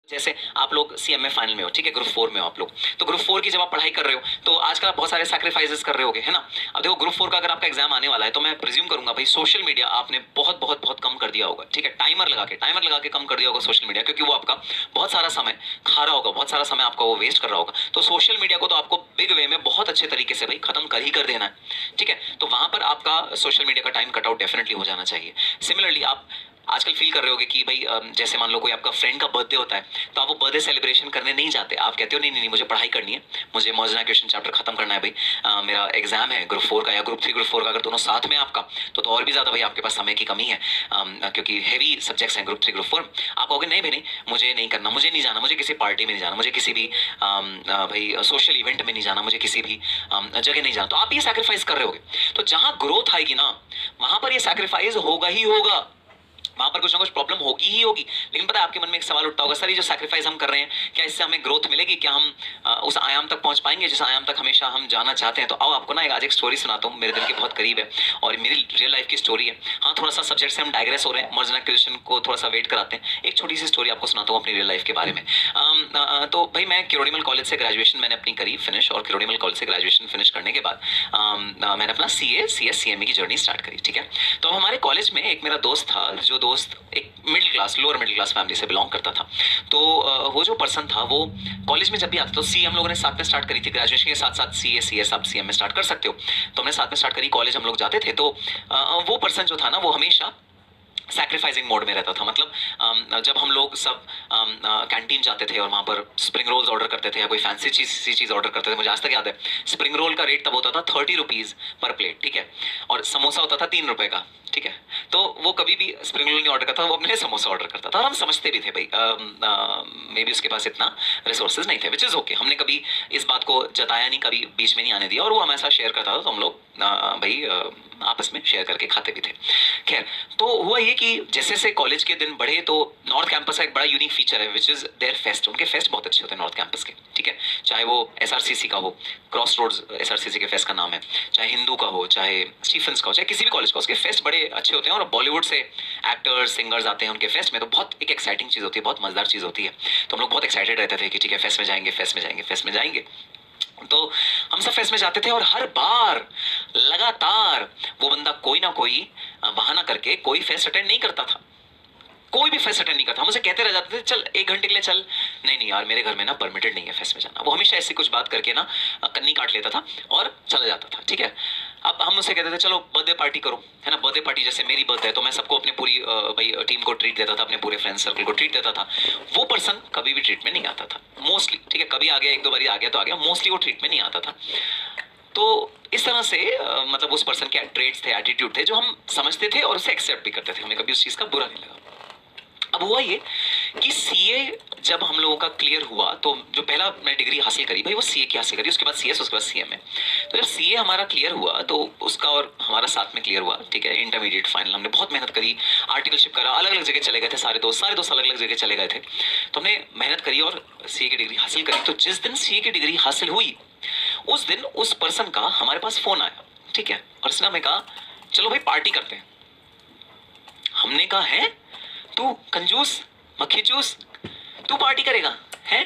जैसे आप लोग सीएमए फाइनल में हो, ठीक है, ग्रुप 4 में हो आप लोग, तो ग्रुप 4 की जब आप पढ़ाई कर रहे हो तो आजकल आप बहुत सारे सैक्रिफाइसेस कर रहे होगे, है ना। अब देखो ग्रुप 4 का अगर आपका एग्जाम आने वाला है तो मैं प्रिज्यूम करूंगा भाई सोशल मीडिया आपने बहुत बहुत बहुत कम कर दिया होगा, ठीक है, टाइमर लगा के कम कर दिया होगा सोशल मीडिया, क्योंकि वो आपका बहुत सारा समय खा रहा होगा, बहुत सारा समय आपका वो वेस्ट कर रहा होगा। तो सोशल मीडिया को तो आपको बिग वे में बहुत अच्छे तरीके से भाई खत्म कर ही कर देना है, ठीक है। तो वहां पर आपका सोशल मीडिया का टाइम कट आउट डेफिनेटली हो जाना चाहिए। सिमिलरली आप आजकल फील कर रहे होगे कि भाई जैसे मान लो कोई आपका फ्रेंड का बर्थडे होता है तो आप वो बर्थडे सेलिब्रेशन करने नहीं जाते, आप कहते हो नहीं नहीं नहीं मुझे पढ़ाई करनी है, मुझे मॉडर्न क्वेश्चन चैप्टर खत्म करना है भाई, मेरा एग्जाम है ग्रुप 4 का या ग्रुप 3 ग्रुप 4 का, अगर दोनों साथ में आपका तो और भी ज्यादा भाई आपके पास समय की कमी है, क्योंकि हैवी सब्जेक्ट्स हैं ग्रुप 3 ग्रुप 4। आप कहोगे नहीं भाई नहीं, मुझे नहीं करना, मुझे नहीं जाना, मुझे किसी पार्टी में नहीं जाना, मुझे किसी भी भाई सोशल इवेंट में नहीं जाना, मुझे किसी भी जगह नहीं जाना, तो आप ये सैक्रिफाइस कर रहे होगे। तो जहां ग्रोथ आएगी ना वहां पर ये सैक्रिफाइस होगा ही होगा, वहां पर कुछ ना कुछ प्रॉब्लम होगी ही होगी। लेकिन पता है आपके मन में एक सवाल उठता होगा, सर ये जो सैक्रिफाइस हम कर रहे हैं क्या इससे हमें ग्रोथ मिलेगी, क्या हम उस आयाम तक पहुंच पाएंगे जिस आयाम तक हमेशा हम जाना चाहते हैं। तो आओ आपको ना आज एक स्टोरी सुनाता हूँ, मेरे दिल के बहुत करीब है और मेरी रियल लाइफ की स्टोरी है। हाँ थोड़ा सा सब्जेक्ट से हम डाइग्रेस हो रहे हैं, मर्जन एक्विजिशन को थोड़ा सा वेट कराते हैं, एक छोटी सी स्टोरी आपको सुनाता हूँ अपनी रियल लाइफ के बारे में। तो भाई मैं किरोड़ीमल कॉलेज से ग्रेजुएशन मैंने अपनी करी फिनिश, और किरोड़ीमल कॉलेज से ग्रेजुएशन फिनिश करने के बाद मैंने अपना CA CS CME की जर्नी स्टार्ट करी, ठीक है। तो हमारे कॉलेज में एक मेरा दोस्त था, जो दोस्त एक middle class lower middle class family से बिलोंग करता था। तो वो जो पर्सन था वो कॉलेज में जब भी आता तो CA हम लोगों ने साथ में स्टार्ट करी थी, ग्रेजुएशन के साथ साथ CA CS आप CM में स्टार्ट कर सकते हो, तो हमने साथ में स्टार्ट करी, कॉलेज हम लोग जाते थे। तो वो पर्सन जो था ना वो हमेशा सैक्रिफाइसिंग मोड में रहता था। मतलब जब हम लोग सब कैंटीन जाते थे और वहाँ पर स्प्रिंग रोल्स ऑर्डर करते थे या कोई फैंसी चीज़ ऑर्डर करते थे, मुझे आज तक याद है स्प्रिंग रोल का रेट तब होता था 30 रुपीज़ पर प्लेट, ठीक है, और समोसा होता था 3 रुपए का, ठीक है। तो वो कभी भी स्प्रिंग रोल नहीं ऑर्डर करता, वो अपने लिए समोसा ऑर्डर करता था, और हम समझते भी थे भाई मे बी उसके पास इतना रिसोर्सेज नहीं थे, विच इज़ ओके। हमने कभी इस बात को जताया नहीं, कभी बीच में नहीं आने दिया, और वो हमेशा शेयर करता था, तो हम लोग भाई आपस में शेयर करके खाते भी थे। खैर, तो हुआ ये कि जैसे जैसे कॉलेज के दिन बढ़े तो नॉर्थ कैंपस का एक बड़ा यूनिक फीचर है विच इज देयर फेस्ट। उनके फेस्ट बहुत अच्छे होते हैं नॉर्थ कैंपस के, ठीक है, चाहे वो SRCC का हो, क्रॉस रोड्स SRCC के फेस्ट का नाम है, चाहे हिंदू का हो, चाहे स्टीफेंस का हो, चाहे किसी भी कॉलेज का, उसके फेस्ट बड़े अच्छे होते हैं, और बॉलीवुड से एक्टर्स सिंगर्स आते हैं उनके फेस्ट में, तो बहुत एक एक्साइटिंग चीज़ होती है, बहुत मजेदार चीज़ होती है। तो हम लोग बहुत एक्साइटेड रहते थे कि ठीक है फेस्ट में जाएंगे, फेस्ट में जाएंगे, फेस्ट में जाएंगे। तो हम सब फेस्ट में जाते थे, और हर बार लगातार वो बंदा कोई ना कोई बहाना करके कोई फेस्ट अटेंड नहीं करता था, कोई भी फेस्ट अटेंड नहीं करता। हम उसे कहते रह जाते थे चल 1 घंटे के लिए चल, नहीं नहीं यार मेरे घर में ना परमिटेड नहीं है फेस्ट में जाना। वो हमेशा ऐसी कुछ बात करके ना कन्नी काट लेता था और चला जाता था, ठीक है। अब हम उसे कहते थे चलो बर्थडे पार्टी करो, है ना, बर्थडे पार्टी, जैसे मेरी बर्थडे है तो मैं सबको अपने पूरी भाई टीम को ट्रीट देता था, अपने पूरे फ्रेंड सर्कल को ट्रीट देता था। वो पर्सन कभी भी ट्रीट में नहीं आता था मोस्टली, ठीक है, कभी आ गया 1-2 बारी आ गया तो आ गया, मोस्टली वो ट्रीट में नहीं आता था। तो इस तरह से मतलब उस पर्सन के ट्रेड्स थे, एटीट्यूड थे जो हम समझते थे और उसे एक्सेप्ट भी करते थे, हमें कभी उस चीज़ का बुरा नहीं लगा। अब हुआ ये कि CA जब हम लोगों का क्लियर हुआ तो जो पहला मैं डिग्री हासिल करी भाई वो CA की हासिल करी, उसके बाद CS, उसके बाद CMA। तो जब CA हमारा क्लियर हुआ तो उसका और हमारा साथ में क्लियर हुआ, ठीक है, इंटरमीडिएट फाइनल हमने बहुत मेहनत करी, आर्टिकलशिप करा, अलग अलग जगह चले गए थे, सारे दोस्त अलग अलग जगह चले गए थे, तो हमने मेहनत करी और CA की डिग्री हासिल करी। तो जिस दिन CA की डिग्री हासिल हुई उस दिन उस पर्सन का हमारे पास फोन आया, ठीक है, और उसने हमें कहा चलो भाई पार्टी करते हैं। हमने कहा है तू कंजूस मक्खी चूस, तू पार्टी करेगा है,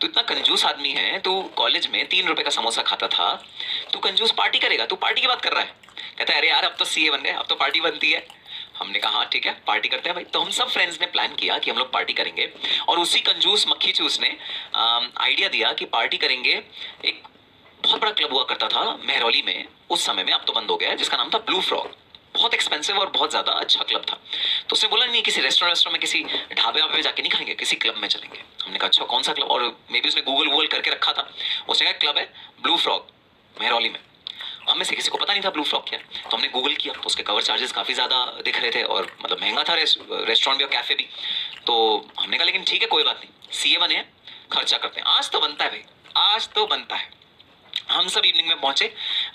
तू इतना कंजूस आदमी है, तू कॉलेज में 3 रुपए का समोसा खाता था, तू कंजूस पार्टी करेगा, तू पार्टी की बात कर रहा है। कहता है अरे यार अब तो CA बन गए, अब तो पार्टी बनती है। हमने कहा हाँ ठीक है पार्टी करते हैं भाई। तो हम सब फ्रेंड्स ने प्लान किया कि हम लोग पार्टी करेंगे, और उसी कंजूस मक्खी चूस ने आइडिया दिया कि पार्टी करेंगे। एक बहुत बड़ा क्लब हुआ करता था मेहरौली में उस समय में, अब तो बंद हो गया है, जिसका नाम था ब्लू फ्रॉग, बहुत एक्सपेंसिव और बहुत ज्यादा अच्छा क्लब था। तो उसने बोला नहीं किसी रेस्टोरेंट में किसी ढाबे वाबे में जाके नहीं खाएंगे, किसी क्लब में चलेंगे। हमने कहा अच्छा कौन सा क्लब, और मे बी उसने गूगल करके रखा था, उसने कहा क्लब है ब्लू फ्रॉग मेहरौली में। हमें से किसी को पता नहीं था ब्लू फ्रॉग क्या है, तो हमने गूगल किया तो उसके कवर चार्जेस काफ़ी ज़्यादा दिख रहे थे, और मतलब महंगा था रेस्टोरेंट भी और कैफ़े भी। तो हमने कहा लेकिन ठीक है कोई बात नहीं, CA बने हैं, खर्चा करते हैं, आज तो बनता है भाई, आज तो बनता है। हम सब इवनिंग में पहुंचे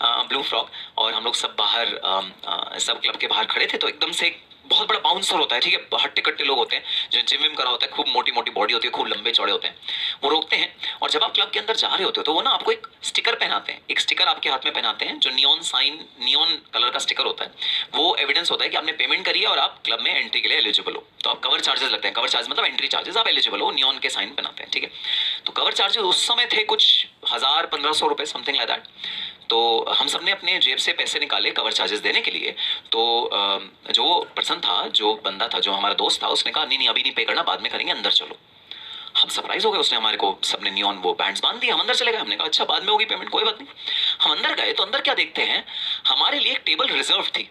ब्लू फ्रॉग, और हम लोग सब बाहर सब क्लब के बाहर खड़े थे, तो एकदम से बहुत बड़ा बाउंसर होता है, ठीक है, हट्टे कट्टे लोग होते हैं जो जिम विम करा होता है, खूब मोटी मोटी बॉडी होती है, खूब लंबे चौड़े होते हैं, वो रोकते हैं। और जब आप क्लब के अंदर जा रहे होते हो तो वो ना आपको एक स्टिकर पहनाते हैं, एक स्टिकर आपके हाथ में पहनाते हैं जो नियॉन कलर का स्टिकर होता है। वो एविडेंस होता है कि आपने पेमेंट करी है और आप क्लब में एंट्री के लिए एलिजिबल हो। तो आप कवर चार्जेस लगते हैं, कवर चार्ज मतलब एंट्री चार्जेस, आप एलिजिबल हो, नियॉन के साइन पहनाते हैं, ठीक है। तो कवर चार्जेस उस समय थे कुछ 1000-1500 रुपए, समथिंग लाइक दैट। तो हम सब ने अपने जेब से पैसे निकाले कवर चार्जेस देने के लिए। तो जो पर्सन था, जो बंदा था, जो हमारा दोस्त था, उसने कहा नहीं नहीं अभी नहीं पे करना, बाद में करेंगे, अंदर चलो। हम सरप्राइज हो गए, उसने हमारे को सबने नियॉन वो बैंड्स बांध दिए, हम अंदर चले गए। हमने कहा अच्छा बाद में होगी पेमेंट, कोई बात नहीं। हम अंदर गए तो अंदर क्या देखते हैं, हमारे लिए एक टेबल रिजर्व थी।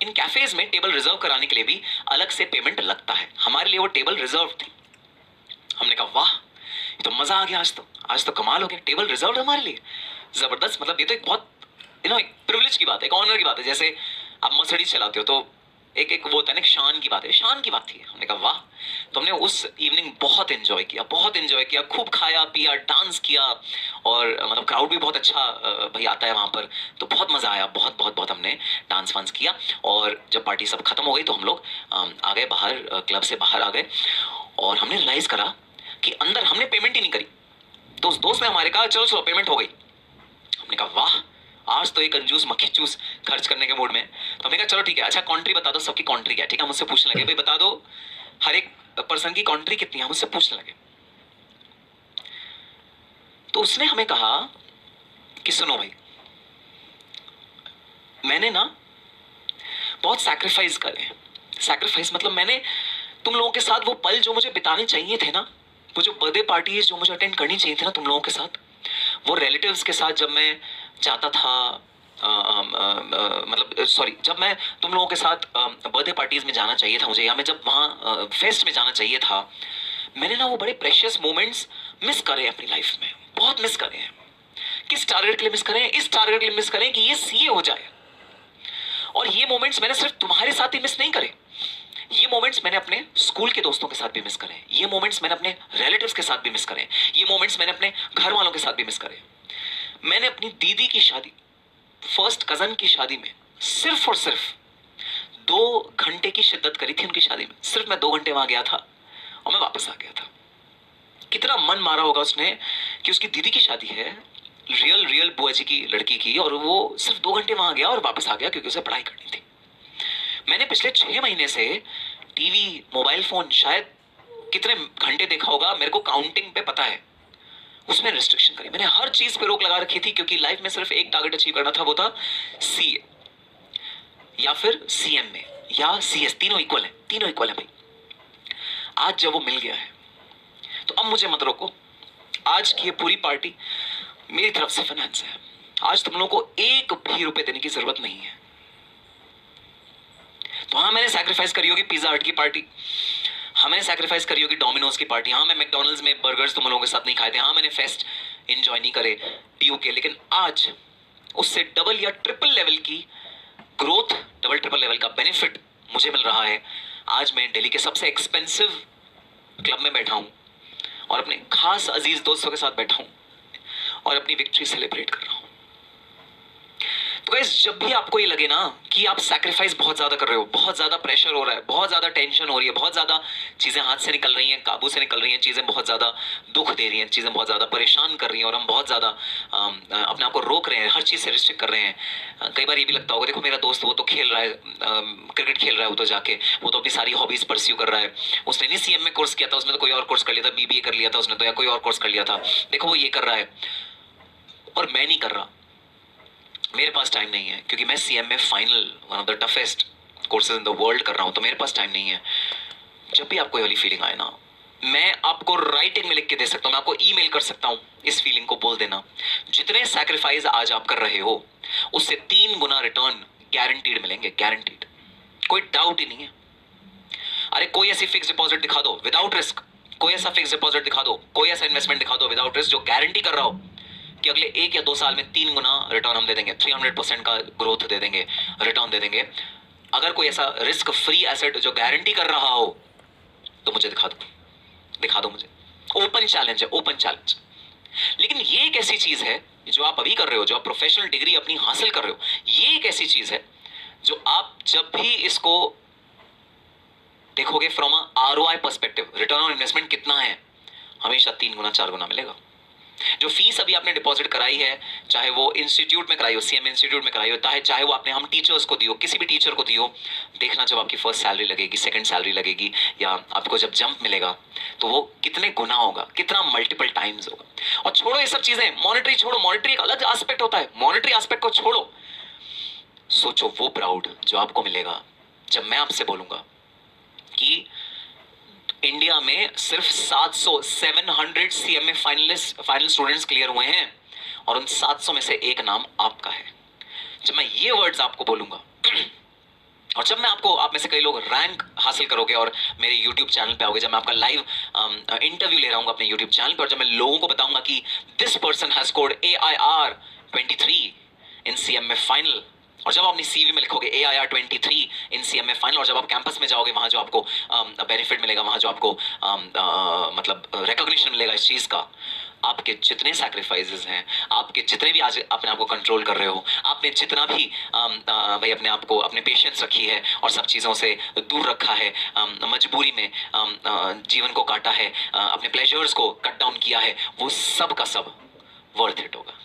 इन कैफेज में टेबल रिजर्व कराने के लिए भी अलग से पेमेंट लगता है, हमारे लिए वो टेबल रिजर्व थी। हमने कहा वाह ये तो मजा आ गया, आज तो कमाल हो गया, टेबल रिजर्व हमारे लिए, जबरदस्त। मतलब ये तो एक बहुत एक प्रिविलेज की बात है, एक ऑनर की बात है। जैसे आप मर्सिडीज चलाते हो तो एक वो होता है ना, शान की बात है, शान की बात थी। हमने कहा वाह। तो हमने उस इवनिंग बहुत एंजॉय किया, खूब खाया पिया, डांस किया, और मतलब क्राउड भी बहुत अच्छा भाई आता है वहाँ पर, तो बहुत मज़ा आया, बहुत बहुत बहुत हमने डांस वांस किया। और जब पार्टी सब खत्म हो गई तो हम लोग आ गए बाहर, क्लब से बाहर आ गए, और हमने रियलाइज़ करा कि अंदर हमने पेमेंट ही नहीं करी। तो उस दोस्त ने हमारे कहा चलो चलो पेमेंट हो गई। हमने कहा वाह आज तो एक कंजूस मक्खी चूस खर्च करने के मूड में। तो हमने कहा चलो ठीक है, अच्छा कॉन्ट्री बता दो, सबकी कॉन्ट्री क्या है, ठीक है। मुझसे पूछने लगे भाई बता दो हर एक पर्सन की कॉन्ट्री कितनी है, मुझसे पूछने लगे। तो उसने हमें कहा कि सुनो भाई, मैंने ना बहुत सैक्रिफाइस करे। सैक्रिफाइस मतलब मैंने तुम लोगों के साथ वो पल जो मुझे बिताने चाहिए थे ना, वो जो बर्थडे पार्टीज जो मुझे अटेंड करनी चाहिए थी ना तुम लोगों के साथ, वो रिलेटिव्स के साथ जब मैं जाता था, मतलब सॉरी, जब मैं तुम लोगों के साथ बर्थडे पार्टीज में जाना चाहिए था मुझे, या मैं जब वहाँ फेस्ट में जाना चाहिए था, मैंने ना वो बड़े प्रेशियस मोमेंट्स मिस करे अपनी लाइफ में, बहुत मिस करे हैं। किस टारगेट के लिए मिस करें? इस टारगेट के लिए मिस करें कि ये सीए हो जाए। और ये मोमेंट्स मैंने सिर्फ तुम्हारे साथ ही मिस नहीं करे, ये मोमेंट्स मैंने अपने स्कूल के दोस्तों के साथ भी मिस करे, ये मोमेंट्स मैंने अपने रिलेटिव्स के साथ भी मिस करे, ये मोमेंट्स मैंने अपने घर वालों के साथ भी मिस करे। मैंने अपनी दीदी की शादी, फर्स्ट कजन की शादी में सिर्फ और सिर्फ 2 घंटे की शिद्दत करी थी उनकी शादी में। सिर्फ मैं 2 घंटे वहां गया था और मैं वापस आ गया था। कितना मन मारा होगा उसने कि उसकी दीदी की शादी है, रियल बुआ जी की लड़की की, और वो सिर्फ 2 घंटे वहां गया और वापस आ गया क्योंकि उसे पढ़ाई करनी थी। मैंने पिछले 6 महीने से टीवी, मोबाइल फोन शायद कितने घंटे देखा होगा, मेरे को काउंटिंग पे पता है। उसमें रिस्ट्रिक्शन करी, मैंने हर चीज पे रोक लगा रखी थी, क्योंकि लाइफ में सिर्फ एक टारगेट अचीव करना था, वो था सीए या फिर सीएम में या सीएस, तीनों इक्वल है भाई। आज जब वो मिल गया है तो अब मुझे मत रोको। आज की ये पूरी पार्टी मेरी तरफ से फाइनेंस है। आज तुम लोगों को एक भी रुपए देने की जरूरत नहीं है। तो हाँ मैंने सैक्रिफाइस करी होगी पिज्जा हट की पार्टी, हाँ मैंने सैक्रिफाइस करी होगी डोमिनोज की पार्टी, हाँ मैं मैकडॉनल्ड्स में बर्गर्स तुम लोगों के साथ नहीं खाए थे, हाँ मैंने फेस्ट एंजॉय नहीं करे टीयू के, लेकिन आज उससे डबल या ट्रिपल लेवल की ग्रोथ, डबल ट्रिपल लेवल का बेनिफिट मुझे मिल रहा है। आज मैं दिल्ली के सबसे एक्सपेंसिव क्लब में बैठा हूँ और अपने खास अजीज दोस्तों के साथ बैठा हूँ और अपनी विक्ट्री सेलिब्रेट कर रहा हूँ। तो गाइस जब भी आपको ये लगे ना कि आप सैक्रिफाइस बहुत ज्यादा कर रहे हो, बहुत ज्यादा प्रेशर हो रहा है, बहुत ज्यादा टेंशन हो रही है, बहुत ज्यादा चीजें हाथ से निकल रही हैं, काबू से निकल रही हैं, चीजें बहुत ज्यादा दुख दे रही हैं, चीजें बहुत ज्यादा परेशान कर रही हैं, और हम बहुत ज्यादा अपने आप को रोक रहे हैं, हर चीज से रिस्ट्रिक्ट कर रहे हैं। कई बार ये भी लगता होगा देखो मेरा दोस्त वो तो खेल रहा है, क्रिकेट खेल रहा है, वो तो जाके वो तो अपनी सारी हॉबीज परस्यू कर रहा है, उसने नहीं सीएम में कोर्स किया था, उसने तो कोई और कोर्स कर लिया था, बीबीए कर लिया था उसने तो, या कोई और कोर्स कर लिया था, देखो वो ये कर रहा है और मैं नहीं कर रहा। मेरे पास टाइम नहीं है क्योंकि मैं सीएम में final one of the toughest courses in the world कर रहा हूं, तो मेरे पास टाइम नहीं है। जब भी आपको ये वाली फीलिंग आए ना, मैं आपको राइटिंग में लिख के दे सकता हूं, मैं आपको ईमेल कर सकता हूं, इस फीलिंग को बोल देना। जितने सैक्रिफाइस आज आप कर रहे हो उससे 3 गुना रिटर्न गारंटीड मिलेंगे, गारंटीड, कोई डाउट ही नहीं है। अरे कोई ऐसी फिक्स डिपॉजिट दिखा दो विदाउट रिस्क, कोई ऐसा फिक्स डिपॉजिट दिखा दो, कोई ऐसा इन्वेस्टमेंट दिखा दो विदाउट रिस्क जो गारंटी कर रहा हो कि अगले 1 या 2 साल में 3 गुना रिटर्न हम दे देंगे, 300% का ग्रोथ दे देंगे, रिटर्न दे देंगे। अगर कोई ऐसा रिस्क फ्री एसेट जो गारंटी कर रहा हो तो मुझे दिखा दो मुझे। ओपन चैलेंज है, ओपन चैलेंज। लेकिन ये एक ऐसी चीज है जो आप अभी कर रहे हो, जो आप प्रोफेशनल डिग्री अपनी हासिल कर रहे हो, ये एक ऐसी चीज है जो आप जब भी इसको देखोगे from a ROI perspective, return on investment कितना है, हमेशा 3 गुना 4 गुना मिलेगा। जो फीस अभी आपने डिपॉजिट कराई है, चाहे वो इंस्टीट्यूट में कराई हो, सीएम इंस्टीट्यूट में कराई हो, चाहे वो आपने हम टीचर्स को दी हो, किसी भी टीचर को दी हो, देखना जब आपकी फर्स्ट सैलरी लगेगी, सेकंड सैलरी लगेगी, या आपको जब जंप मिलेगा, तो वो कितने गुना होगा, कितना मल्टीपल टाइम्स होगा। और छोड़ो ये सब चीजें, मॉनेटरी छोड़ो, मॉनेटरी एक अलग एस्पेक्ट होता है, मॉनेटरी एस्पेक्ट को छोड़ो, सोचो वो प्राउड जो आपको मिलेगा जब मैं आपसे बोलूंगा कि इंडिया में सिर्फ 700 सीएमए फाइनल स्टूडेंट्स क्लियर हुए हैं, और उन 700 में से एक नाम आपका है। जब मैं ये वर्ड्स आपको बोलूंगा और जब मैं आपको, आप में से कई लोग रैंक हासिल करोगे और मेरे YouTube चैनल पे आओगे, जब मैं आपका लाइव इंटरव्यू ले रहा हूँ अपने YouTube चैनल पे, और जब मैं लोगों को बताऊंगा कि this person has scored AIR 23 in CMA final, और जब आप अपनी CV में लिखोगे AIR 23 इन CMA फाइनल, और जब आप कैंपस में जाओगे वहां जो आपको बेनिफिट मिलेगा, वहां जो आपको मतलब रिकॉग्निशन मिलेगा इस चीज का, आपके जितने सैक्रिफाइसेस हैं, आपके जितने भी आज अपने आप को कंट्रोल कर रहे हो, आपने जितना भी भाई अपने आप को, अपने पेशेंस रखी है और सब चीज़ों से दूर रखा है, मजबूरी में जीवन को काटा है, अपने प्लेजर्स को कट डाउन किया है, वो सब का सब वर्थ इट होगा।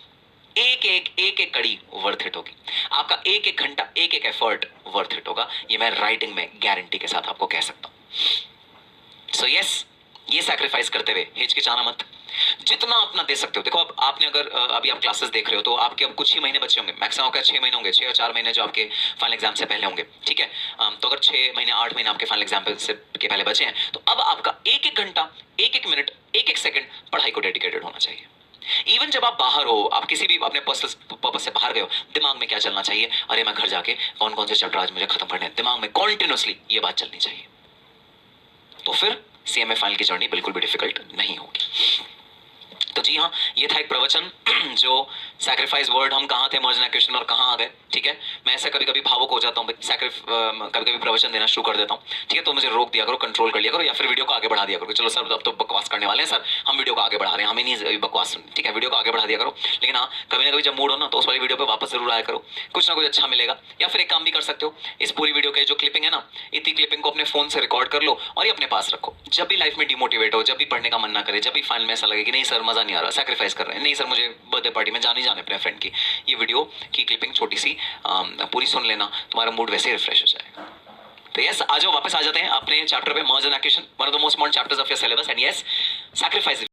एक कड़ी वर्थ इट होगी, आपका एक घंटा, एक एफर्ट वर्थ इट होगा। ये मैं राइटिंग में गारंटी के साथ आपको कह सकता हूं। सो यस, ये सैक्रिफाइस करते हुए हिचकिचाना मत, जितना अपना दे सकते हो। देखो, अब आपने अगर अभी आप क्लासेस देख रहे हो तो आपके अब कुछ ही महीने बचे होंगे, मैक्सिमम आपका 6 महीने होंगे, 6 या 4 महीने जो आपके फाइनल एग्जाम से पहले होंगे, ठीक है। तो अगर 6 महीने 8 महीने आपके फाइनल एग्जाम से के पहले बचे हैं, तो अब आपका एक घंटा, एक मिनट, एक सेकंड पढ़ाई को डेडिकेटेड होना चाहिए। इवन जब आप बाहर हो, आप किसी भी अपने पर्सनल पर्पस से बाहर गए हो, दिमाग में क्या चलना चाहिए, अरे मैं घर जाके कौन कौन से चैप्टर आज मुझे खत्म करने हैं, दिमाग में कॉन्टिन्यूसली ये बात चलनी चाहिए। तो फिर CMA फाइनल की जर्नी बिल्कुल भी डिफिकल्ट नहीं होगी। तो जी हाँ, ये था एक प्रवचन जो सैक्रिफाइस वर्ड, हम कहाँ थे मर्ज क्वेश्चन और कहाँ आ गए, ठीक है। मैं ऐसा कभी कभी भावुक हो जाता हूँ, कभी कभी प्रवचन देना शुरू कर देता हूँ, ठीक है। तो मुझे रोक दिया करो, कंट्रोल कर लिया करो, या फिर वीडियो को आगे बढ़ा दिया करो। चलो सर, अब तो बकवास करने वाले हैं सर, हम वीडियो को आगे बढ़ा रहे हैं, हमें नहीं बकवास सुननी, ठीक है। वीडियो को आगे बढ़ा दिया करो, लेकिन हाँ, कभी ना कभी जब मूड हो ना, तो उस वाली वीडियो पर वापस जरूर आया करो, कुछ ना कुछ अच्छा मिलेगा। या फिर एक काम भी कर सकते हो, इस पूरी वीडियो के जो क्लिपिंग है ना, इतनी क्लिपिंग को अपने फोन से रिकॉर्ड कर लो और ये अपने पास रखो। जब भी लाइफ में डिमोटिवेट हो, जब भी पढ़ने का मन ना करे, जब भी फाइनल में ऐसा लगे कि नहीं सर मजा नहीं आ रहा, सैक्रिफाइस कर रहे हैं, नहीं सर मुझे बर्थडे पार्टी में जाने अपने फ्रेंड की, ये वीडियो की क्लिपिंग छोटी सी पूरी सुन लेना, तुम्हारा मूड वैसे ही रिफ्रेश हो जाएगा। तो यस, आज वापस आ जाते हैं अपने चैप्टर पे, मर्ज and equation, one of the most important chapters of your syllabus. And yes, sacrifice